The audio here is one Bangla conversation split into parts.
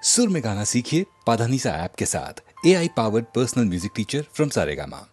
सुर में गाना सीखिए पाधानीसा ऐप के साथ। AI powered personal music teacher from Saregama.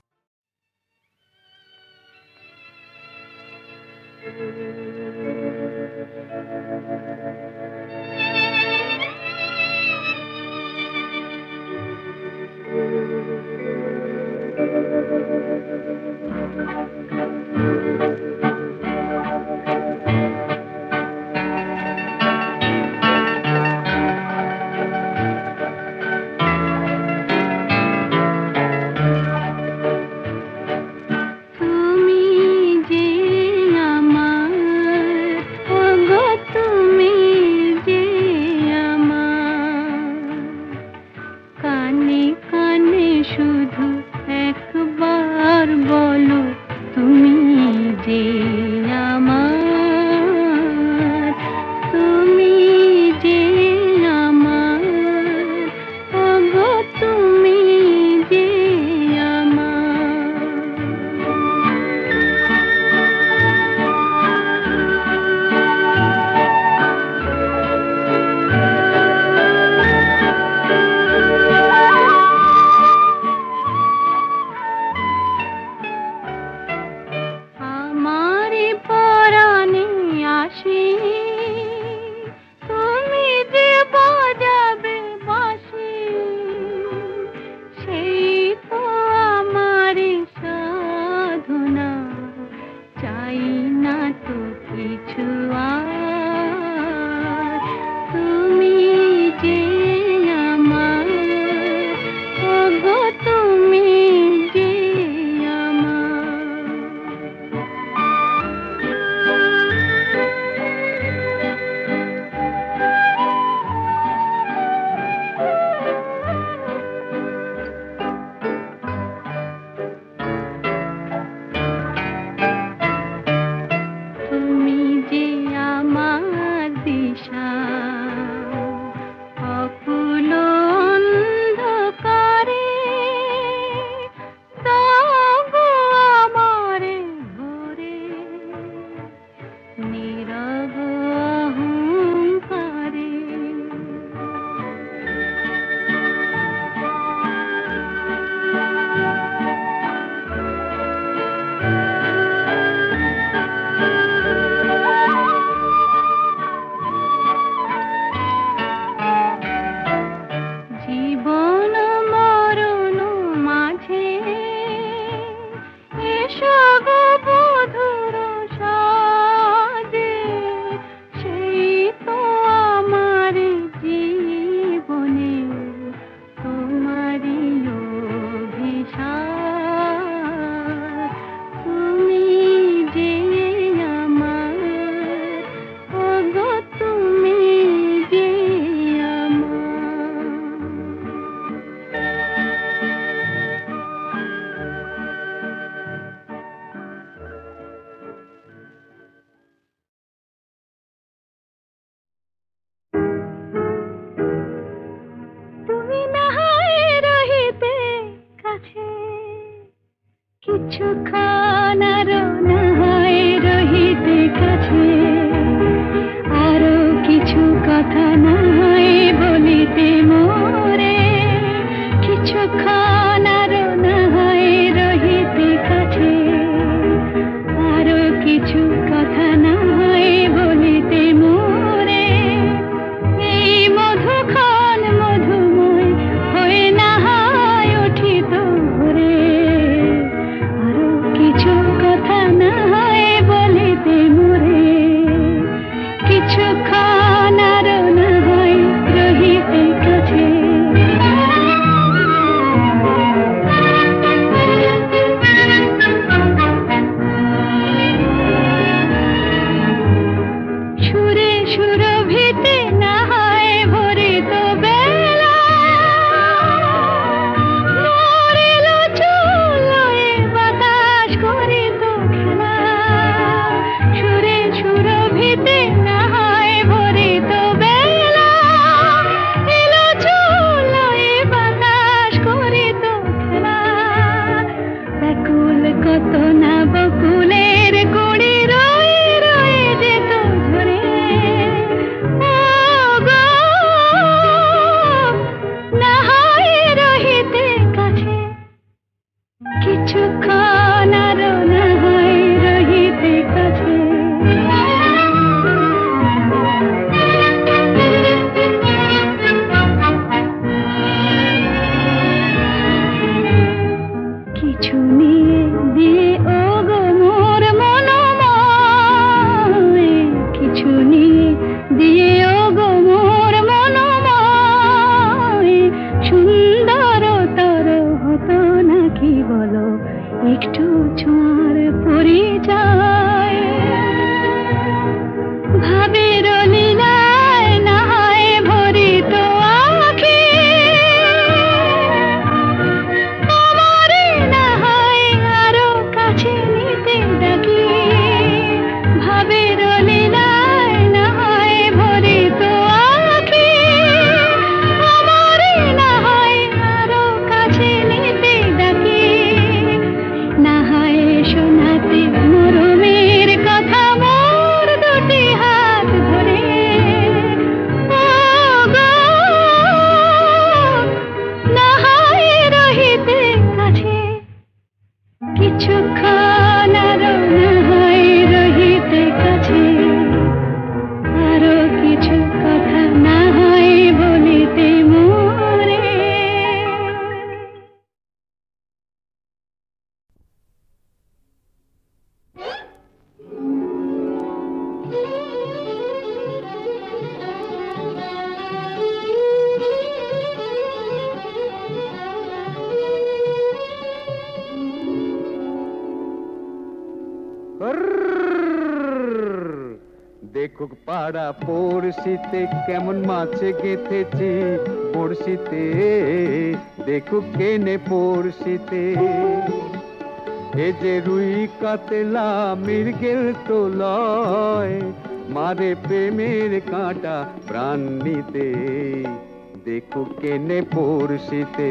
দেখুক পাড়া পড়শিতে কেমন মাছে গেঁথেছি পড়শিতে, দেখুক কেনে পড়শিতে। এ যে রুই কাতলা মৃগেল তো লয়, মারে প্রেমের কাঁটা প্রাণ নিতে, দেখুক কেনে পড়শিতে।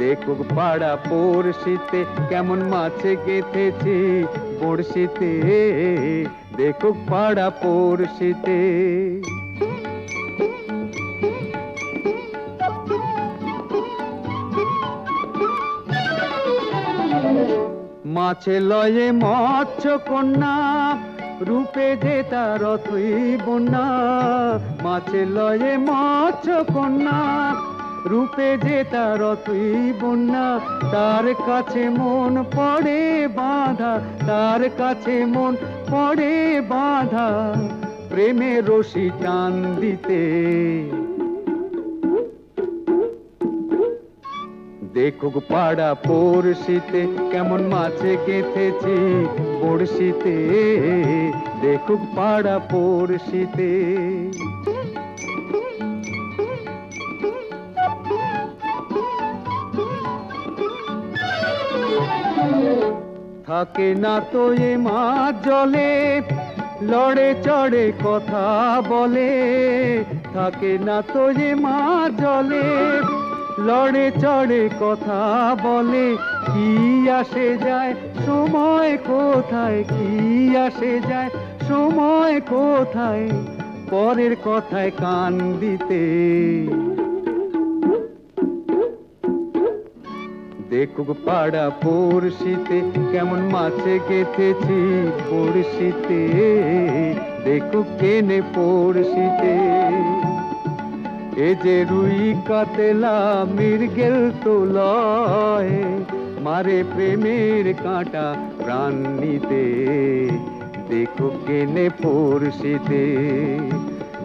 দেখুক পাড়া পড়শিতে কেমন মাছে গেঁথেছি বড়শিতে, দেখুক পাড়া পড়শিতে। মাছে লয়ে মৎস্য কন্যা, রূপে যে তার অথই বন্যা। মাছে লয়ে মৎস্য কন্যা, রূপে যে তার অথই বন্যা। তার কাছে মন পড়ে বাঁধা, তার কাছে মন পড়ে বাঁধা, প্রেমে রশি টান দিতে। দেখুক পাড়া পড়শিতে কেমন মাছে গেঁথেছি বড়শিতে, দেখুক পাড়া পড়শিতে। থাকে না তো এ মাছ জলে, লড়ে চড়ে কথা বলে। থাকে না তো এ মাছ জলে, লড়ে চড়ে কথা বলে। কি আসে যায় সময় কোথায়, কি আসে যায় সময় কোথায়, পরের কথায় কান দিতে। দেখুক পাড়া পড়শিতে কেমন মাছে গেঁথেছি পড়শিতে, দেখুক কেনে পড়শিতে। এ যে রুই কাতলা মৃগেল তো লয়, মারে প্রেমের কাঁটা প্রাণ নিতে, দেখুক কেনে পড়শিতে।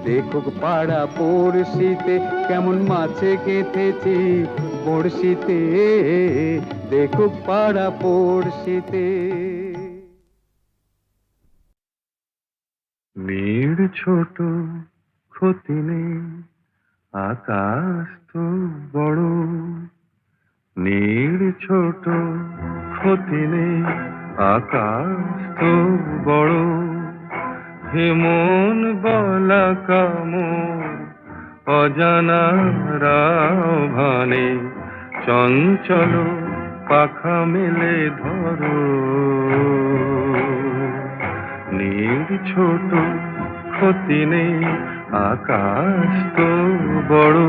দেখুক পাড়া পড়শিতে কেমন মাছে গেঁথেছি বড়শিতে, দেখুক পাড়া পড়শিতে। নীড় ছোট ক্ষতি নেই, আকাশ তো বড়। নীড় ছোট ক্ষতি নেই, আকাশ তো বড়। হেমন বলা কামন অজানা রাভানে, চঞ্চল পাখা মেলে ধরো। নীড় ছোট ক্ষতি নেই, আকাশ তো বড়।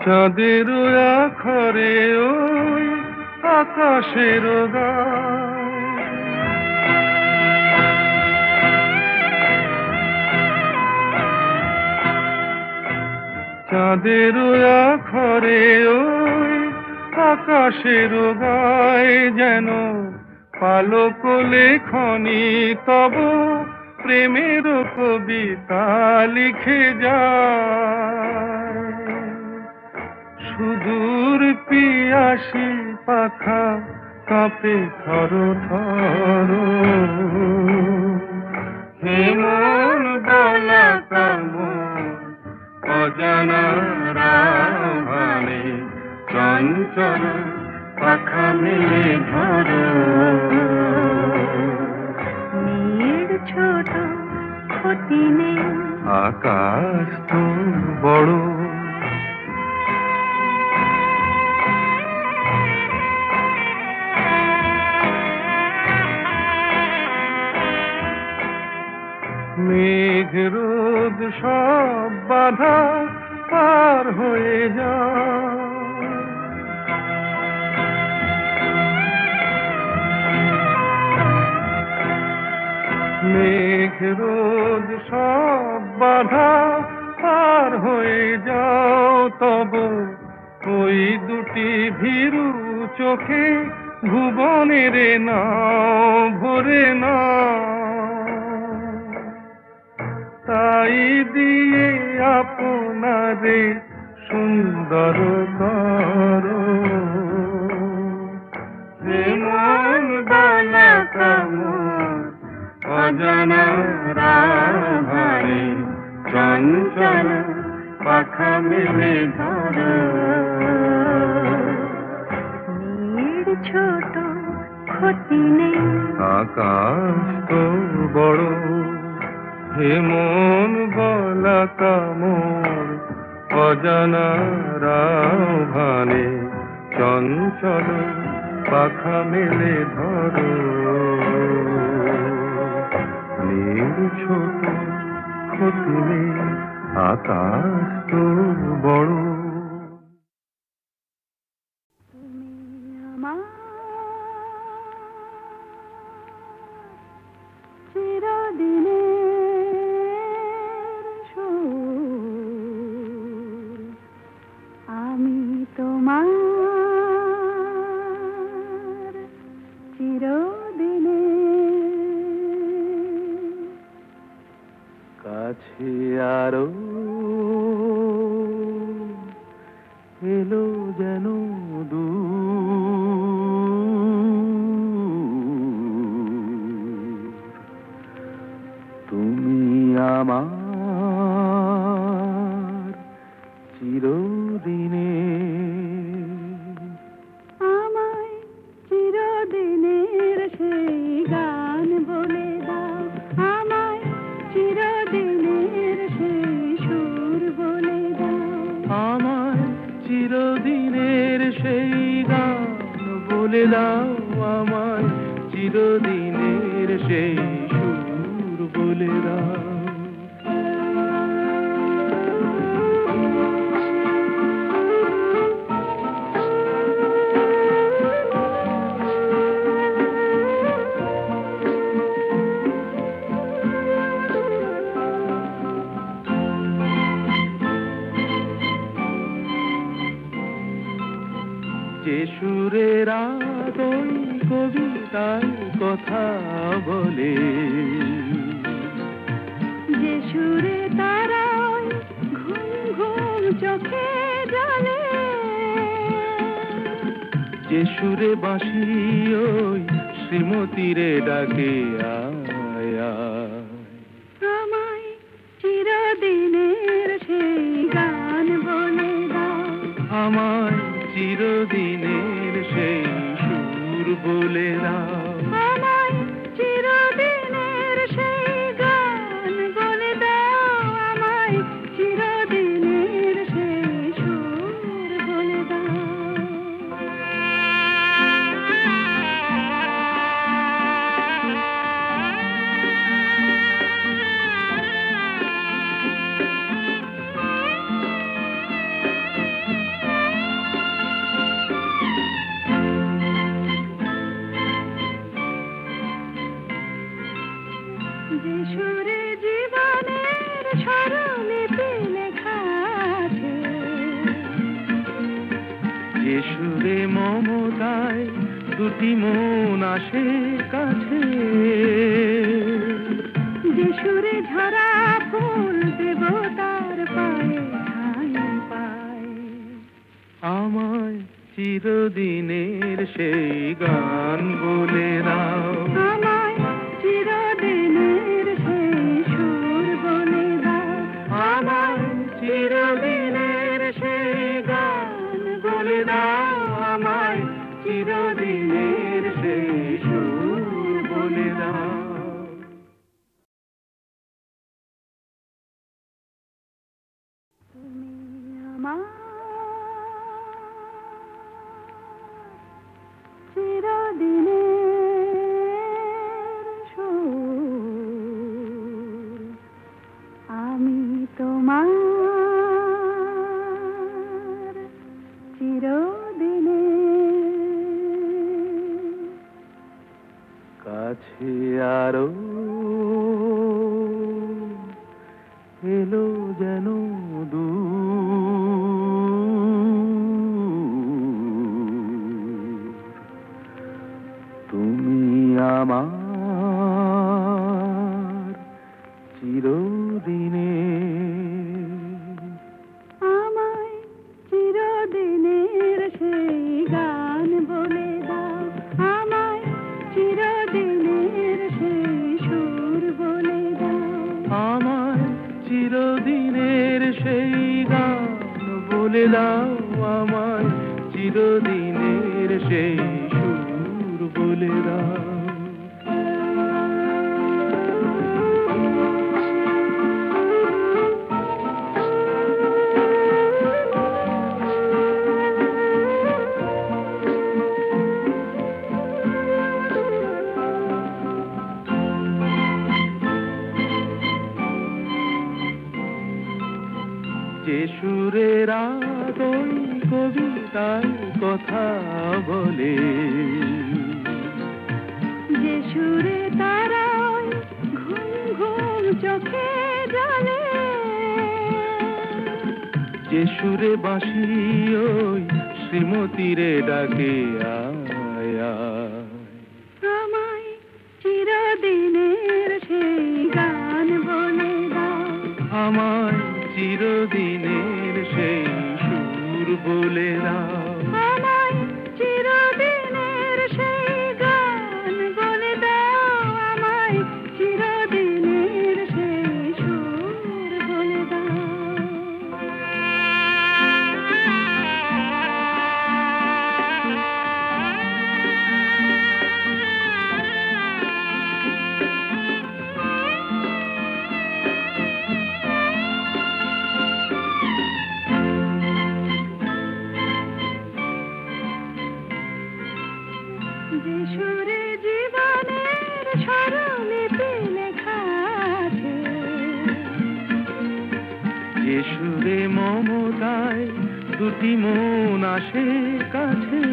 চাঁদের আখরে ওই আকাশের গায়, চাঁদের আখরে ওই আকাশের গায়, যেন পালক লেখনি তব প্রেমের কবিতা লিখে যায়। সুদূর পিয়াসী পাখা কাঁপে থর থর, হেমন বলা কামন অজানা রাভানে, চঞ্চল পাখা মেলে ধরো। নীড় ছোট ক্ষতি নেই, আকাশ তো বড়। মেঘ রোদ সব বাধা পার হয়ে যায়, মেঘ রোদ সব বাধা পার হয়ে যাও। তব ওই দুটি ভীরু চোখে ভুবনের নাও ভরে না, তাই দিয়ে আপনারে সুন্দর করো হে মন বালা কামর অজানা রাভারে চঞ্চল পাখা মেলে ধরো মেয়ের ছোট ক্ষতি নেই আকাশ তো বড় হে মন বলা কামর অজানা রাভানে চঞ্চল পাখা মেলে ধরো নীল ছোট ক্ষতি নেই আকাশ তো বড় তুমি আমার চিরদিনের সুর আমি তোমার চিরদিনের কাছে আরো এলো যেন তুমি আমার চিরদিনে আমায় চিরদিনের সেই গান বলে দাও আমায় চিরদিনের সেই সুর বলে দাও আমার চিরদিনের সেই গান বলে দাও আমায় চিরদিনের সেই সুর বলে দাও যে সুরের ওই কবিতার কথা বলে যে সুরে তারায় ঘুম ঘুম চোখে জলে যে সুরে বাঁশি ওই শ্রীমতীরে ডাকে আয় আয়। আমায় চিরদিনের সেই গান বলে দাও আমায় চিরদিনের সেই সুর বলে দাও আমায় চিরদিনের সেই গান বলে দাও আমায় চিরদিনের সেই সুর বলে দাও যে সুরে জীবনের স্বরলিপি লেখা আছে যে সুরে মমতায় দুটি মন আসে কাছে যে সুরে ঝরা ফুল দেবতার পায়ে ঠাঁই পায় আমায় চিরদিনের সেই গান বলে দাও আমায় চিরদিনের সেই সুর বলে দাও আমায় চিরদিনের সেই গান বলে দাও আমায় চিরদিনের সেই সুর বলে দাও তুমি আমার চিরদিনের সুর আমি তোমার চিরদিনের কাছে আরো এলো যেন তুমি আমার চিরদিনে আমায় দিনের সেই সুর বলে দাও। যে সুরের ওই কবিতার কথা বলে, যে সুরে তারায় ঘুম ঘুম চোখে জলে, যে সুরে বাঁশি ওই শ্রীমতীরে ডাকে আয় আয়। আমায় চিরদিনের সেই গান বলে দাও, আমায় চিরদিনের সেই সুর বলে দাও। আমায় চিরদিনের সেই গান বলে দাও, আমায় চিরদিনের সেই সুর বলে দাও। যে সুরে জীবনের স্বরলিপি লেখা আছে, যে সুরে মমতায় দুটি মন আসে কাছে,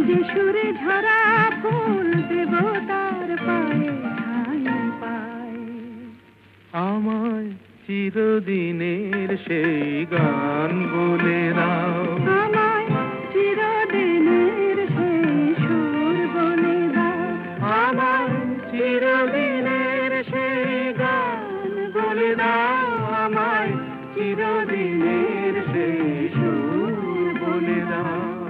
যে সুরে ঝরা ফুল দেবতার পায়ে ঠাঁই পায়, আমায় চিরদিনের সেই গান বলে দাও। আমায় চিরদিনের সেই সুর বলে দাও, আমায় চিরদিনের সেই গান বলে দাও। আমায় চিরদিনের সেই সুর বলে দাও।